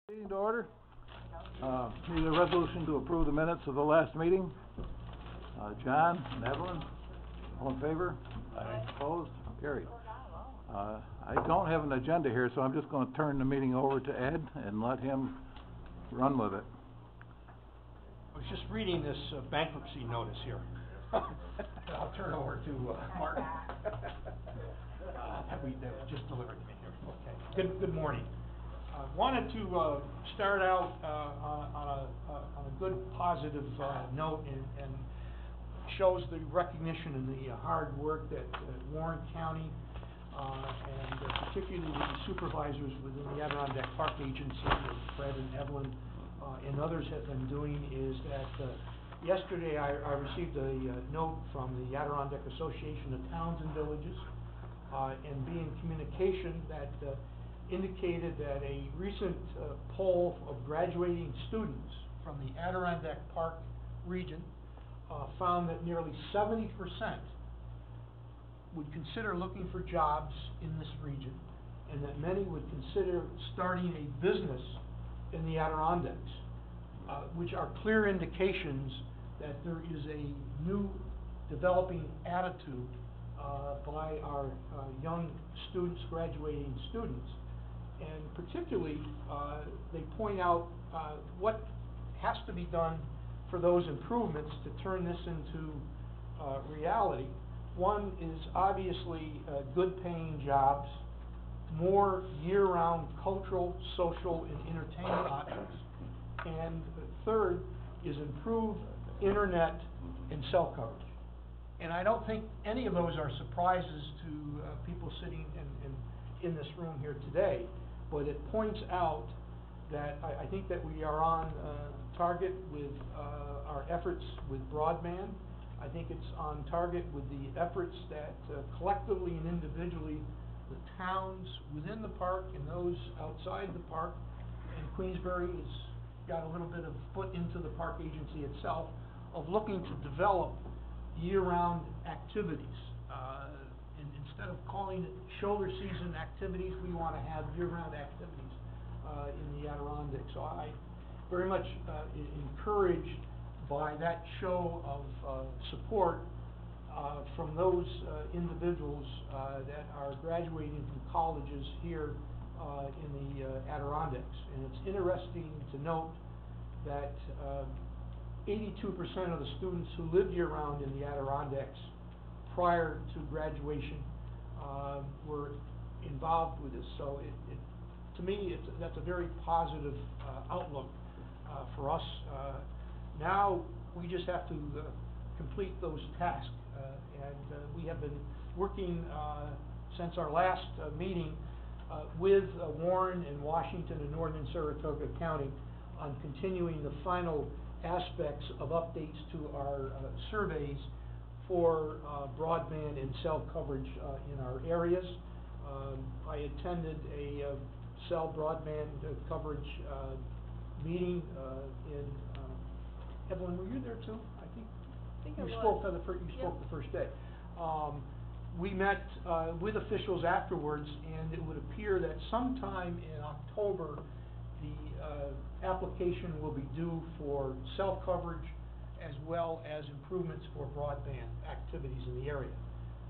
Meeting to order. Need a resolution to approve the minutes of the last meeting. John and Evelyn, all in favor? Aye. Opposed? Carried. I don't have an agenda here, so I'm just gonna turn the meeting over to Ed and let him run with it. I was just reading this bankruptcy notice here. I'll turn over to Martin. That was just delivered to me here. Okay. Good morning. Wanted to start out on a good positive note and shows the recognition and the hard work that Warren County and particularly the supervisors within the Adirondack Park Agency, Fred and Evelyn and others have been doing is that yesterday I received a note from the Adirondack Association of Towns and Villages and be in communication that indicated that a recent poll of graduating students from the Adirondack Park region found that nearly 70% would consider looking for jobs in this region, and that many would consider starting a business in the Adirondacks, which are clear indications that there is a new developing attitude by our young students, graduating students. And particularly, they point out what has to be done for those improvements to turn this into reality. One is obviously good paying jobs, more year-round cultural, social, and entertainment options. And third is improved internet and cell coverage. And I don't think any of those are surprises to people sitting in this room here today. But it points out that I think that we are on target with our efforts with broadband. I think it's on target with the efforts that collectively and individually the towns within the park and those outside the park, and Queensbury has got a little bit of foot into the park agency itself, of looking to develop year-round activities. Instead of calling it shoulder season activities, we want to have year-round activities in the Adirondacks. So I very much encouraged by that show of support from those individuals that are graduating from colleges here in the Adirondacks. And it's interesting to note that 82% of the students who lived year-round in the Adirondacks prior to graduation were involved with this. So to me, that's a very positive outlook for us. Now we just have to complete those tasks, and we have been working since our last meeting with Warren and Washington and Northern Saratoga County on continuing the final aspects of updates to our surveys for broadband and cell coverage in our areas. I attended a cell broadband coverage meeting in Evelyn, were you there too? I think you spoke for the first day. We met with officials afterwards, and it would appear that sometime in October the application will be due for cell coverage as well as improvements for broadband activities in the area.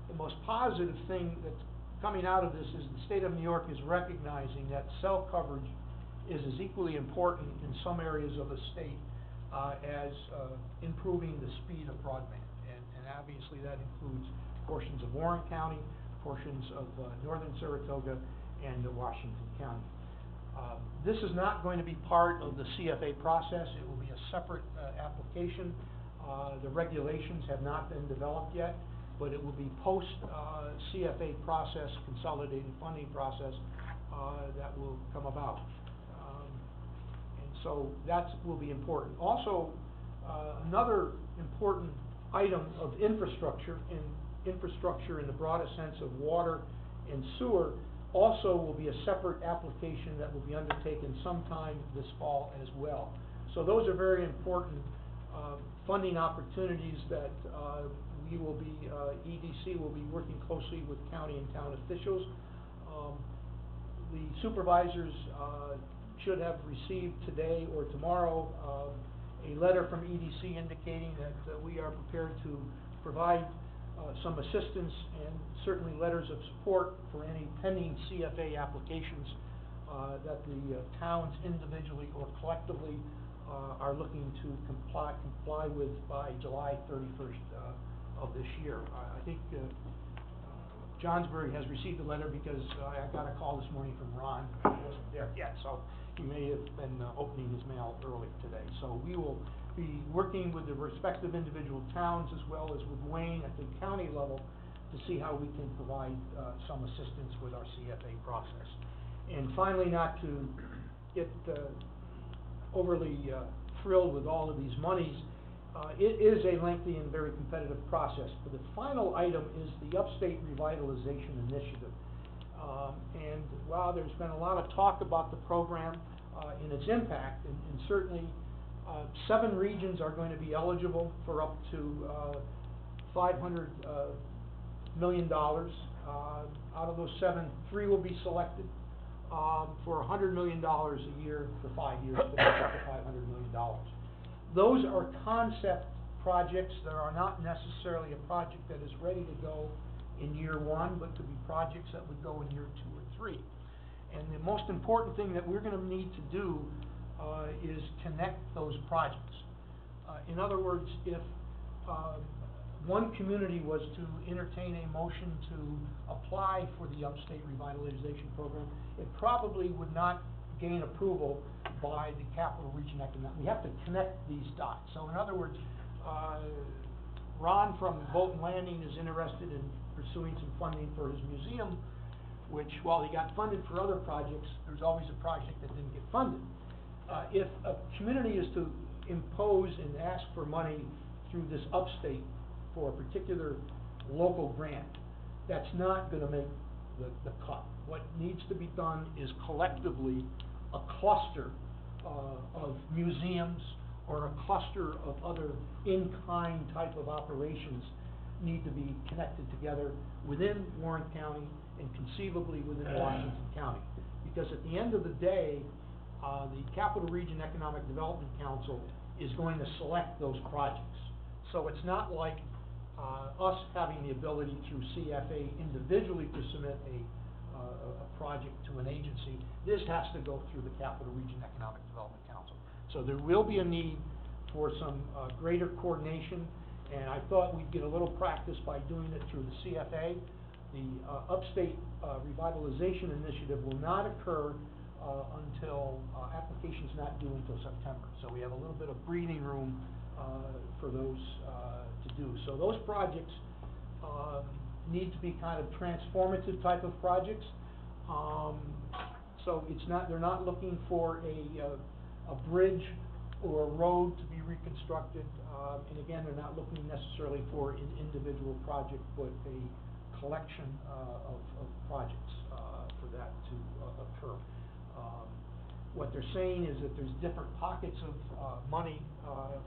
The most positive thing that's coming out of this is the state of New York is recognizing that cell coverage is as equally important in some areas of the state as improving the speed of broadband. And obviously that includes portions of Warren County, portions of Northern Saratoga, and Washington County. This is not going to be part of the CFA process. It will be a separate application. The regulations have not been developed yet, but it will be post CFA process, consolidated funding process, that will come about. And so that will be important. Also, another important item of infrastructure in the broadest sense of water and sewer also will be a separate application that will be undertaken sometime this fall as well. So those are very important funding opportunities that we will be, EDC will be working closely with county and town officials. The supervisors should have received today or tomorrow a letter from EDC indicating that we are prepared to provide some assistance and certainly letters of support for any pending CFA applications that the towns individually or collectively are looking to comply with by July 31st of this year. I think Johnsbury has received a letter because I got a call this morning from Ron. He wasn't there yet, so he may have been opening his mail early today. So we will be working with the respective individual towns as well as with Wayne at the county level to see how we can provide some assistance with our CFA process. And finally, not to get overly thrilled with all of these monies, it is a lengthy and very competitive process, but the final item is the Upstate Revitalization Initiative. And while there's been a lot of talk about the program and its impact, and certainly 7 regions are going to be eligible for up to $500 million. Out of those 7, 3 will be selected for $100 million a year for 5 years to make up to $500 million. Those are concept projects that are not necessarily a project that is ready to go in year 1, but could be projects that would go in year 2 or 3. And the most important thing that we're going to need to do is connect those projects. In other words, if one community was to entertain a motion to apply for the Upstate Revitalization Program, it probably would not gain approval by the Capital Region Economic. We have to connect these dots. So in other words, Ron from Bolton Landing is interested in pursuing some funding for his museum, which while he got funded for other projects, there's always a project that didn't get funded. If a community is to impose and ask for money through this Upstate for a particular local grant, that's not going to make the cut. What needs to be done is collectively a cluster of museums or a cluster of other in-kind type of operations need to be connected together within Warren County and conceivably within Washington County. Because at the end of the day, the Capital Region Economic Development Council is going to select those projects. So it's not like us having the ability through CFA individually to submit a project to an agency. This has to go through the Capital Region Economic Development Council. So there will be a need for some greater coordination, and I thought we'd get a little practice by doing it through the CFA. The Upstate Revitalization Initiative will not occur until application's not due until September. So we have a little bit of breathing room for those to do. So those projects need to be kind of transformative type of projects. So it's not, they're not looking for a bridge or a road to be reconstructed. And again, they're not looking necessarily for an individual project, but a collection of projects for that to occur. What they're saying is that there's different pockets of money.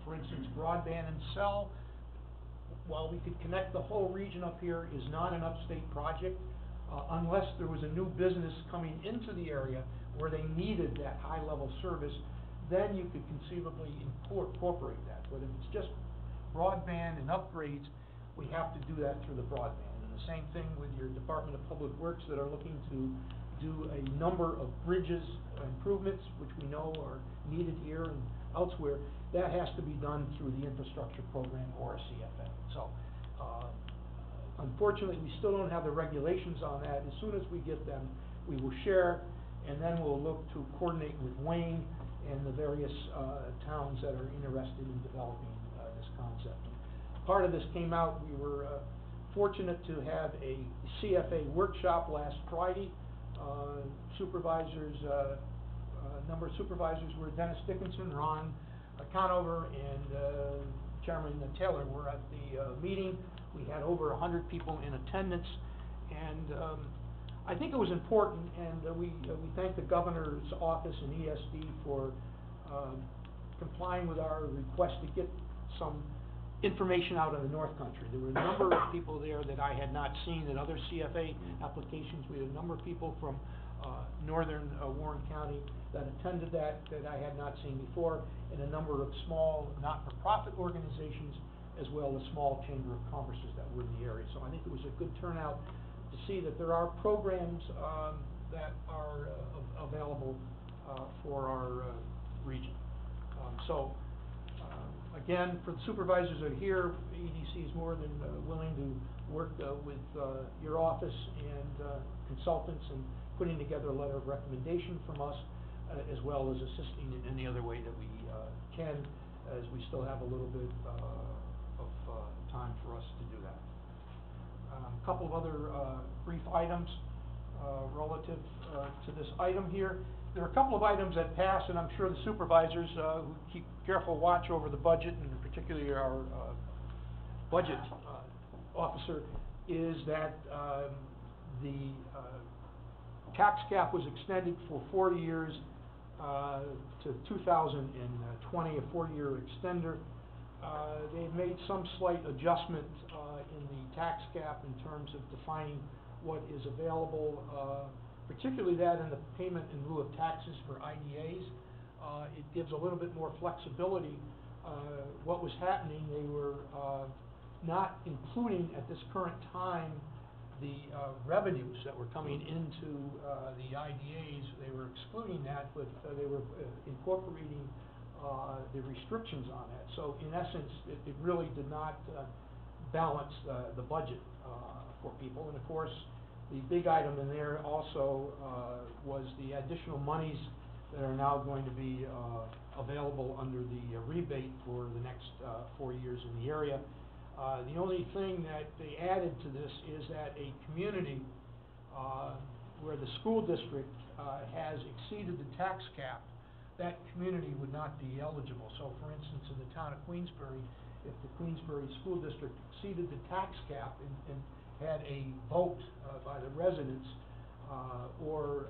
For instance, broadband and cell, while we could connect the whole region up here, is not an Upstate project unless there was a new business coming into the area where they needed that high-level service. Then you could conceivably incorporate that. But if it's just broadband and upgrades, we have to do that through the broadband. And the same thing with your Department of Public Works that are looking to do a number of bridges improvements, which we know are needed here and elsewhere. That has to be done through the infrastructure program or a CFA. So unfortunately, we still don't have the regulations on that. As soon as we get them, we will share, and then we'll look to coordinate with Wayne and the various towns that are interested in developing this concept. And part of this came out, we were fortunate to have a CFA workshop last Friday. Supervisors, a number of supervisors were Dennis Dickinson, Ron Conover, and Chairman Taylor were at the meeting. We had over 100 people in attendance, and I think it was important, and we thank the governor's office and ESD for complying with our request to get some information out of the North Country. There were a number of people there that I had not seen in other CFA applications. We had a number of people from northern Warren County that attended that I had not seen before, and a number of small not-for-profit organizations, as well as small chamber of commerces that were in the area. So I think it was a good turnout to see that there are programs that are available for our region. Again, for the supervisors that are here, EDC is more than willing to work with your office and consultants in putting together a letter of recommendation from us, as well as assisting in any other way that we can, as we still have a little bit of time for us to do that. A couple of other brief items relative to this item here. There are a couple of items that pass, and I'm sure the supervisors who keep careful watch over the budget, and particularly our budget officer, is that the tax cap was extended for 4 years to 2020, a 4-year extender. They've made some slight adjustment in the tax cap in terms of defining what is available, particularly that in the payment in lieu of taxes for IDAs. It gives a little bit more flexibility. What was happening, they were not including at this current time the revenues that were coming into the IDAs. They were excluding that, but they were incorporating the restrictions on that. So in essence, it really did not balance the budget for people. And of course, the big item in there also was the additional monies that are now going to be available under the rebate for the next 4 years in the area. The only thing that they added to this is that a community where the school district has exceeded the tax cap, that community would not be eligible. So for instance, in the town of Queensbury, if the Queensbury School District exceeded the tax cap and had a vote by the residents or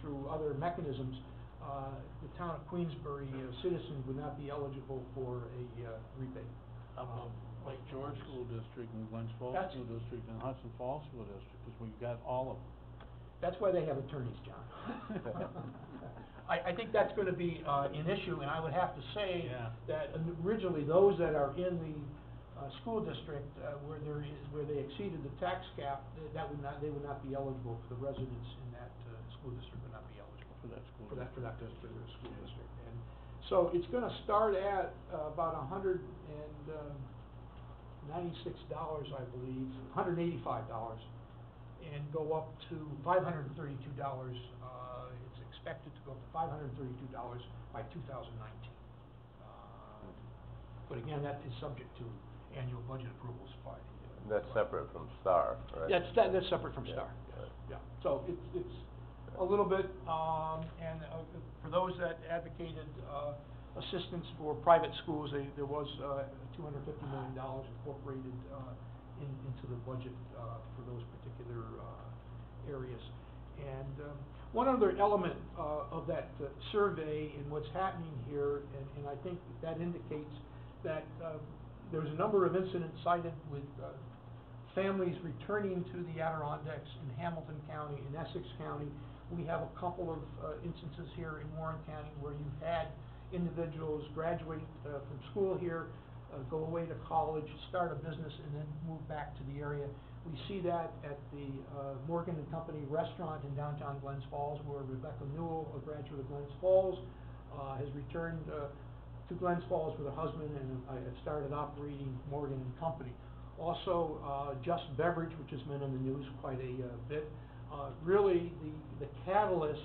through other mechanisms, the town of Queensbury citizens would not be eligible for a rebate. Lake George School District and Glens Falls School District and Hudson Falls School District, because we've got all of them. That's why they have attorneys, John. I think that's going to be an issue, and I would have to say that originally those that are in the school district where they exceeded the tax cap, they would not be eligible. For the residents in that school district would not be eligible for that school for that particular school district. And so it's going to start at about $196, I believe, $185, and go up to $532. It's expected to go up to $532 by 2019. But again, that is subject to annual budget approvals by the. That's separate from STAR, right? That's separate from STAR. Right. Yeah. So it's a little bit, and for those that advocated assistance for private schools, there was $250 million incorporated into the budget for those particular areas. And one other element of that survey and what's happening here, and I think that indicates that there's a number of incidents cited with families returning to the Adirondacks in Hamilton County, in Essex County. We have a couple of instances here in Warren County where you've had individuals graduate from school here, go away to college, start a business, and then move back to the area. We see that at the Morgan and Company restaurant in downtown Glens Falls, where Rebecca Newell, a graduate of Glens Falls, has returned to Glens Falls with her husband and started operating Morgan and Company. Also, Just Beverage, which has been in the news quite a bit. Really, the catalyst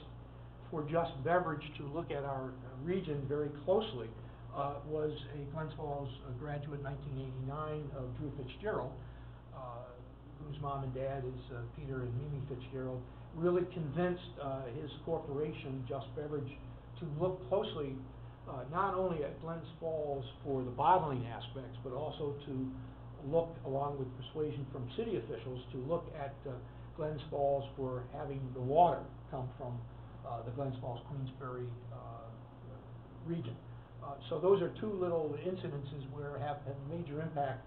for Just Beverage to look at our region very closely was a Glens Falls graduate in 1989 of Drew Fitzgerald, whose mom and dad is Peter and Mimi Fitzgerald, really convinced his corporation, Just Beverage, to look closely not only at Glens Falls for the bottling aspects, but also to look, along with persuasion from city officials, to look at Glens Falls for having the water come from the Glens Falls Queensbury region. So those are two little incidences where have had major impact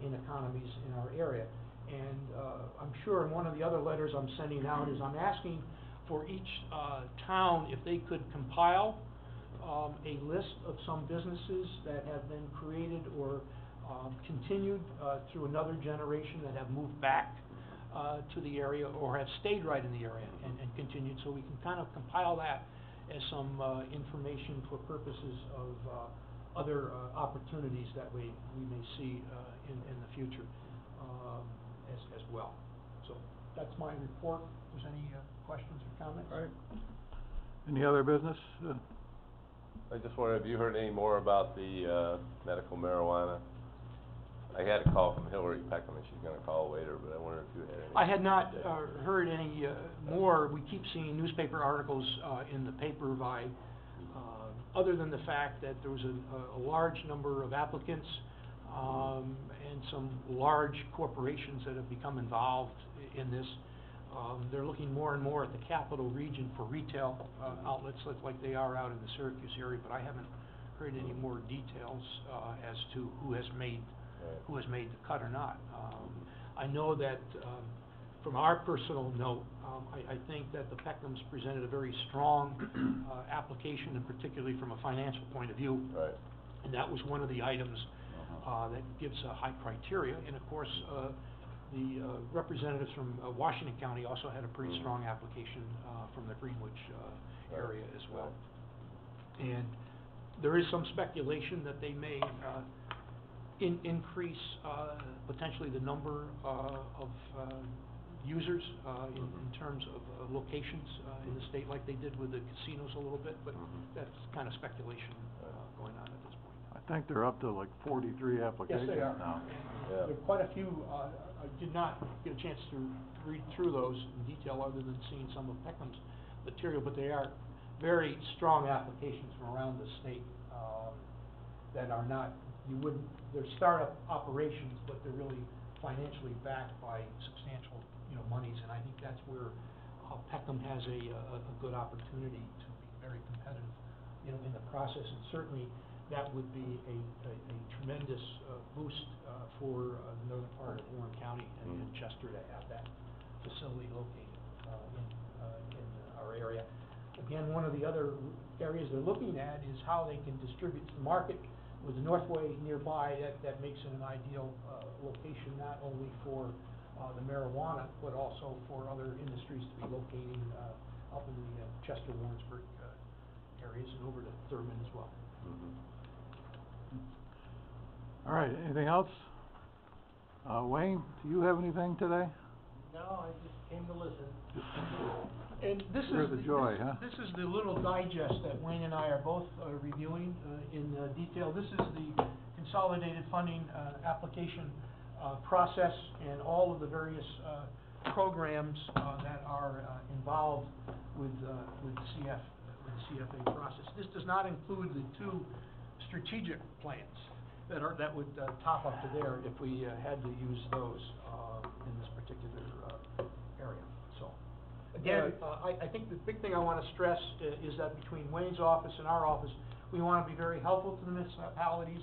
in economies in our area. And I'm sure in one of the other letters I'm sending out is I'm asking for each town, if they could compile a list of some businesses that have been created or continued through another generation, that have moved back to the area or have stayed right in the area and continued, so we can kind of compile that as some information for purposes of other opportunities that we may see in the future as well. So that's my report. If there's any questions or comments? All right. Any other business? I just wondered, have you heard any more about the, medical marijuana? I had a call from Hillary Peckham, and she's gonna call later, but I wonder if you had any. I had not heard any more. We keep seeing newspaper articles in the paper by, other than the fact that there was a large number of applicants and some large corporations that have become involved in this. They're looking more and more at the capital region for retail outlets like they are out in the Syracuse area, but I haven't heard any more details as to who has made the cut or not. I know that from our personal note, I think that the Peckhams presented a very strong application, and particularly from a financial point of view. Right. And that was one of the items that gives high criteria. And of course, the representatives from Washington County also had a pretty strong application from the Greenwich area as well. And there is some speculation that they may increase potentially the number of users in terms of locations in the state, like they did with the casinos a little bit, but that's kind of speculation going on at this point. I think they're up to like 43 applications Yes, they are. now. Yeah. There are quite a few. I did not get a chance to read through those in detail, other than seeing some of Peckham's material, but they are very strong applications from around the state that are not, they're startup operations, but they're really financially backed by substantial, monies, and I think that's where Peckham has a good opportunity to be very competitive, in the process, and certainly that would be a tremendous boost for the northern part of Warren County and Chester to have that facility located in our area. Again, one of the other areas they're looking at is how they can distribute to the market. With the Northway nearby, that makes it an ideal location, not only for the marijuana, but also for other industries to be locating up in the Chester-Warrensburg areas and over to Thurman as well. All right, anything else? Wayne, do you have anything today? No, I just came to listen. And this You're is the joy, huh? This is the little digest that Wayne and I are both reviewing in detail. This is the consolidated funding application process and all of the various programs that are involved with the CFA process. This does not include the two strategic plans that would top up to there if we had to use those in this particular area. So, again, I think the big thing I want to stress is that between Wayne's office and our office, we want to be very helpful to the municipalities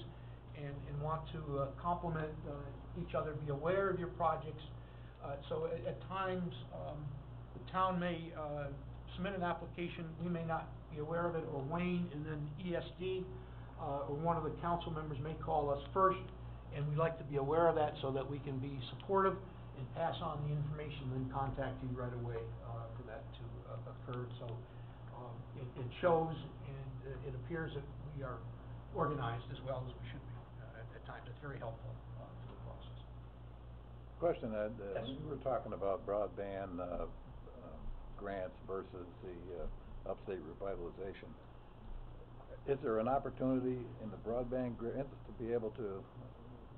and want to complement each other, be aware of your projects. So at times, the town may submit an application, we may not be aware of it, or Wayne and then ESD or one of the council members may call us first, and we'd like to be aware of that so that we can be supportive and pass on the information, then contact you right away for that to occur. So it shows and it appears that we are organized as well as we should be at times. It's very helpful to the process. Question, Ed, Yes. we were talking about broadband grants versus the upstate revitalization. Is there an opportunity in the broadband grants to be able to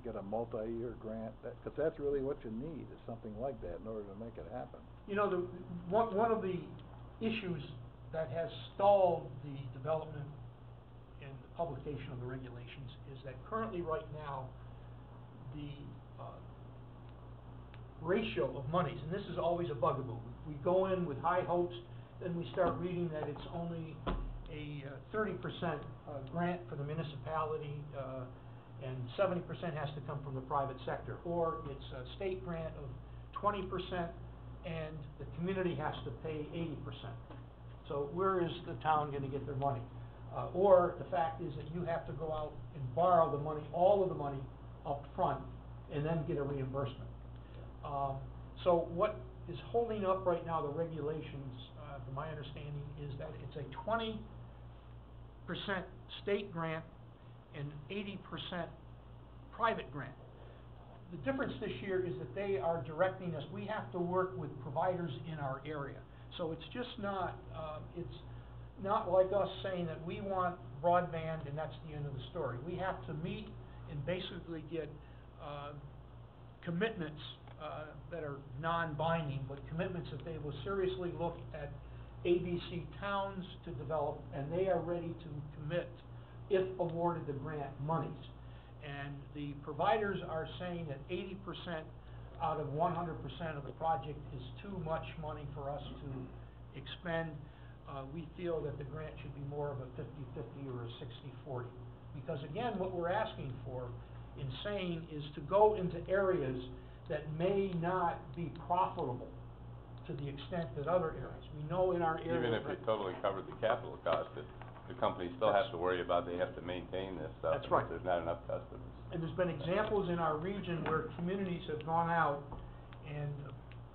get a multi-year grant? Because that's really what you need, is something like that in order to make it happen. One of the issues that has stalled the development and the publication of the regulations is that currently right now, the ratio of monies, and this is always a bugaboo. We go in with high hopes, then we start reading that it's only a 30% grant for the municipality, and 70% has to come from the private sector, or it's a state grant of 20% and the community has to pay 80%. So where is the town gonna get their money? Or the fact is that you have to go out and borrow the money, all of the money up front, and then get a reimbursement. So what is holding up right now, the regulations, from my understanding, is that it's a 20% state grant and 80% private grant. The difference this year is that they are directing us, we have to work with providers in our area. So it's just not, it's not like us saying that we want broadband and that's the end of the story. We have to meet and basically get, commitments, that are non-binding, but commitments that they will seriously look at ABC towns to develop, and they are ready to commit if awarded the grant monies. And the providers are saying that 80% out of 100% of the project is too much money for us to expend. We feel that the grant should be more of a 50-50 or a 60-40. Because again, what we're asking for in saying is to go into areas that may not be profitable to the extent that other areas. We know in our area. Even if it totally covered the capital cost, the company still has to worry about, they have to maintain this stuff. That's right. If there's not enough customers. And there's been examples in our region where communities have gone out and,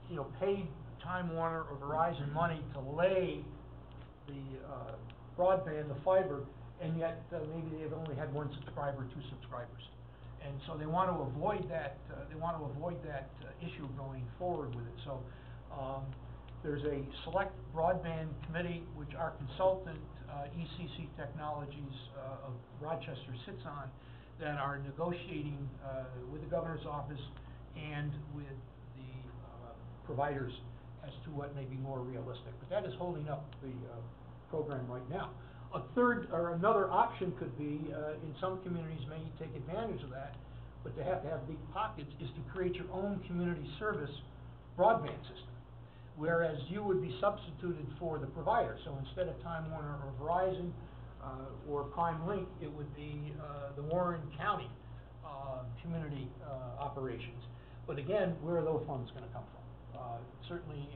you know, paid Time Warner or Verizon money to lay the broadband, the fiber, and yet maybe they've only had one subscriber, two subscribers. And so they want to avoid that, issue going forward with it. So, there's a select broadband committee, which our consultant, ECC Technologies, of Rochester sits on, that are negotiating, with the governor's office and with the, providers as to what may be more realistic. But that is holding up the, program right now. A third, or another option could be, in some communities may take advantage of that, but they have to have big pockets, is to create your own community service broadband system. Whereas you would be substituted for the provider. So instead of Time Warner or Verizon, or Prime Link, it would be, the Warren County, community, operations. But again, where are those funds gonna come from? Certainly,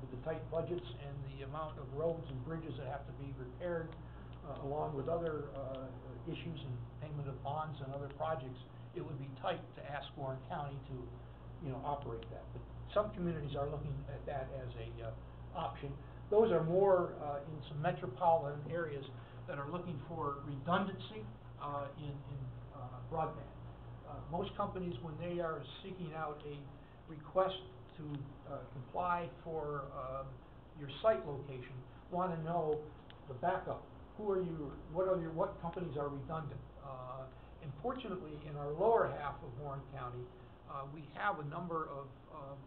with the tight budgets and the amount of roads and bridges that have to be repaired, along with other, issues and payment of bonds and other projects, it would be tight to ask Warren County to, you know, operate that. But some communities are looking at that as a, option. Those are more, in some metropolitan areas that are looking for redundancy, in broadband. Most companies, when they are seeking out a request to, comply for, your site location, want to know the backup. Who are you, what companies are redundant? And fortunately, in our lower half of Warren County, we have a number of,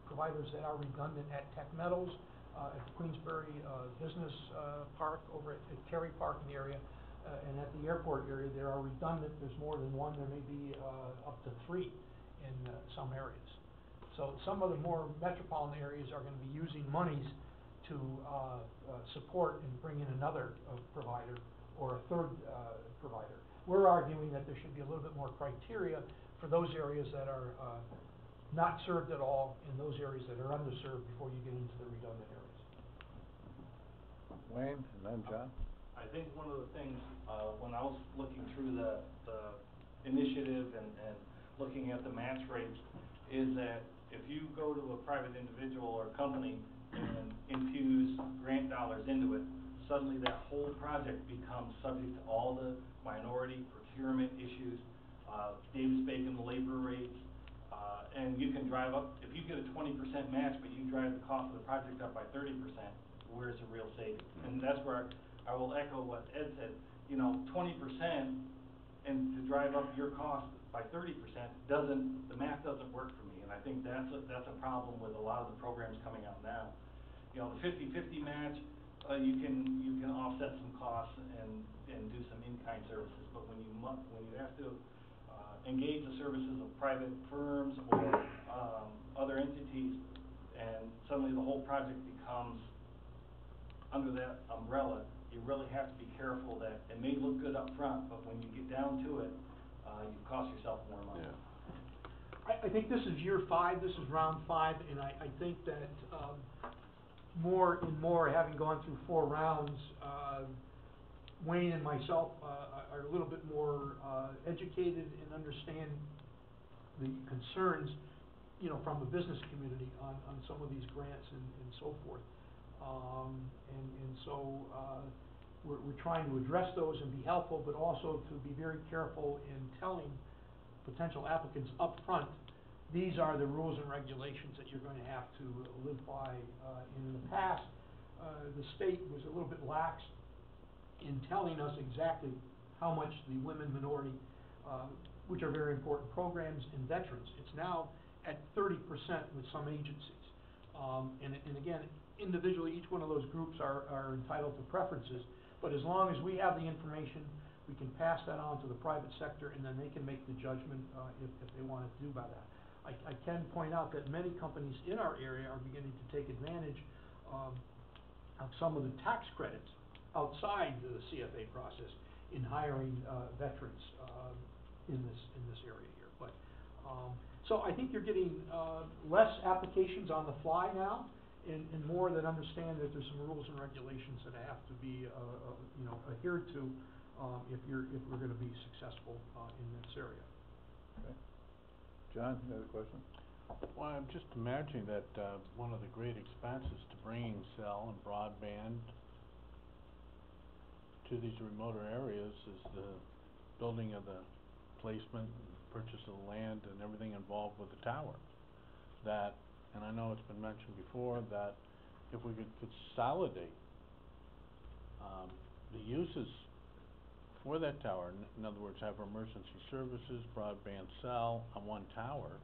providers that are redundant at Tech Meadows, at the Queensbury, Business, Park, over at Cary Park in the area, and at the airport area, there are redundant, there's more than one, there may be, up to 3 in, some areas. So some of the more metropolitan areas are gonna be using monies to, support and bring in another, provider, or a third, provider. We're arguing that there should be a little bit more criteria for those areas that are, not served at all, and those areas that are underserved before you get into the redundant areas. Wayne, and then John? I think one of the things, when I was looking through the initiative and looking at the match rates, is that if you go to a private individual or company and infuse grant dollars into it, suddenly that whole project becomes subject to all the minority procurement issues, Davis-Bacon labor rates, and you can drive up, if you get a 20% match, but you drive the cost of the project up by 30%, where's the real savings? And that's where I will echo what Ed said, you know, 20% and to drive up your cost by 30% the math doesn't work for me. And I think that's a problem with a lot of the programs coming out now. You know, the 50-50 match, you can offset some costs and do some in-kind services, but when you have to engage the services of private firms or other entities, and suddenly the whole project becomes under that umbrella, you really have to be careful that it may look good up front, but when you get down to it, you cost yourself more money. Yeah. I think this is year 5, this is round 5, and I think that, more and more, having gone through 4 rounds, Wayne and myself, are a little bit more, educated and understand the concerns, you know, from the business community on some of these grants and so forth. And so, we're trying to address those and be helpful, but also to be very careful in telling potential applicants up front, these are the rules and regulations that you're going to have to live by. In the past, the state was a little bit lax in telling us exactly how much the women, minority, which are very important programs, and veterans. It's now at 30% with some agencies. And again, individually, each one of those groups are entitled to preferences, but as long as we have the information, we can pass that on to the private sector, and then they can make the judgment if they want to do by that. I can point out that many companies in our area are beginning to take advantage of some of the tax credits outside the CFA process in hiring veterans in this area here. But so I think you're getting less applications on the fly now, and more that understand that there's some rules and regulations that have to be you know, adhered to if we're going to be successful in this area. Okay. John, you have a question? Well, I'm just imagining that, one of the great expenses to bringing cell and broadband to these remoter areas is the building of the placement, purchase of the land, and everything involved with the tower. That, and I know it's been mentioned before, that if we could consolidate, the uses for that tower, in other words, have emergency services, broadband cell on one tower,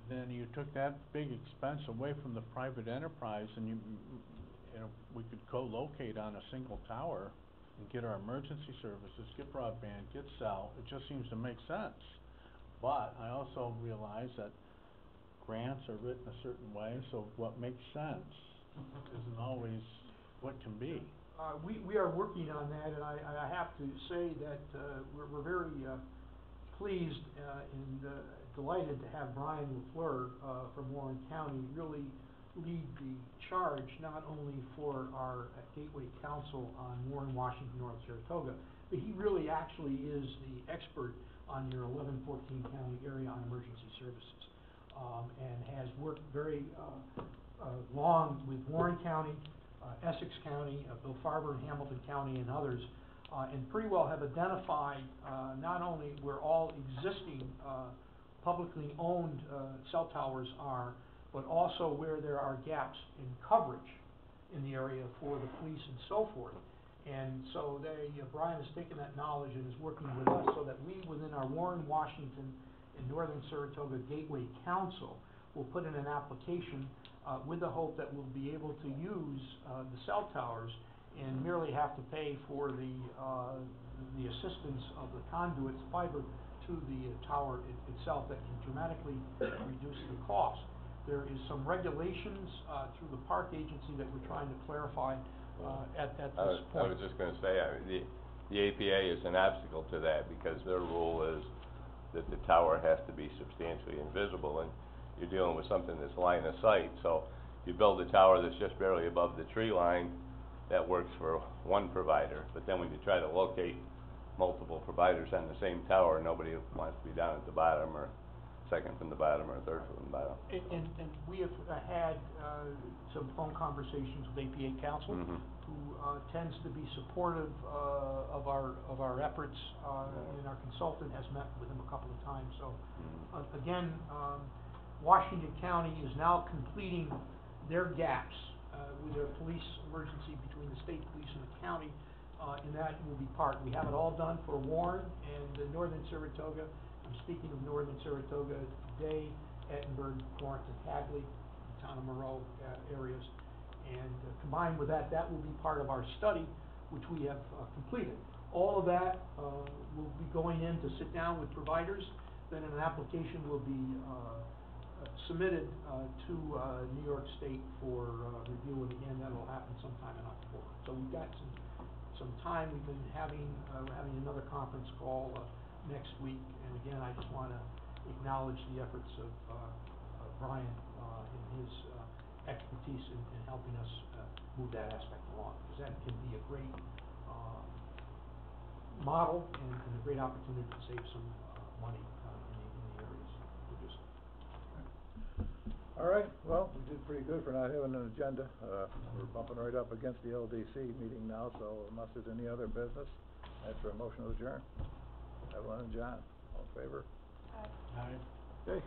then you took that big expense away from the private enterprise, and you know, we could co-locate on a single tower and get our emergency services, get broadband, get cell. It just seems to make sense. But I also realize that grants are written a certain way, so what makes sense isn't always what can be. We are working on that, and I have to say that we're very pleased and delighted to have Brian LaFleur from Warren County really lead the charge, not only for our Gateway Council on Warren, Washington, North Saratoga, but he really actually is the expert on your 11-14 county area on emergency services, and has worked very long with Warren County, Essex County, Bill Farber, Hamilton County, and others, and pretty well have identified not only where all existing publicly owned cell towers are, but also where there are gaps in coverage in the area for the police and so forth. And so Brian has taken that knowledge and is working with us so that we, within our Warren, Washington, and Northern Saratoga Gateway Council, will put in an application with the hope that we'll be able to use the cell towers and merely have to pay for the assistance of the conduits, fiber, to the tower itself that can dramatically reduce the cost. There is some regulations through the park agency that we're trying to clarify at this point. I was just gonna say, the APA is an obstacle to that, because their rule is that the tower has to be substantially invisible, and you're dealing with something that's line of sight. So you build a tower that's just barely above the tree line, that works for one provider, but then when you try to locate multiple providers on the same tower, nobody wants to be down at the bottom, or second from the bottom, or third from the bottom. And we have had some phone conversations with APA Council, who tends to be supportive of our efforts, and our consultant has met with him a couple of times. So again, Washington County is now completing their gaps with their police emergency between the state police and the county, and that will be part. We have it all done for Warren and Northern Saratoga. I'm speaking of Northern Saratoga today, Ettenberg, Florence, and Hadley, the town of Moreau areas. And combined with that, that will be part of our study, which we have completed. All of that will be going in to sit down with providers. Then an application will be submitted to New York State for review, and again, that will happen sometime in October. So we've got some time. We've been having we're having another conference call next week, and again, I just want to acknowledge the efforts of Brian and his expertise in helping us move that aspect along, because that can be a great model and a great opportunity to save some money in the areas producing. All right, well, we did pretty good for not having an agenda. We're bumping right up against the LDC meeting now, so unless there's any other business, that's for a motion to adjourn. Evelyn and John, all in favor? Aye. Okay.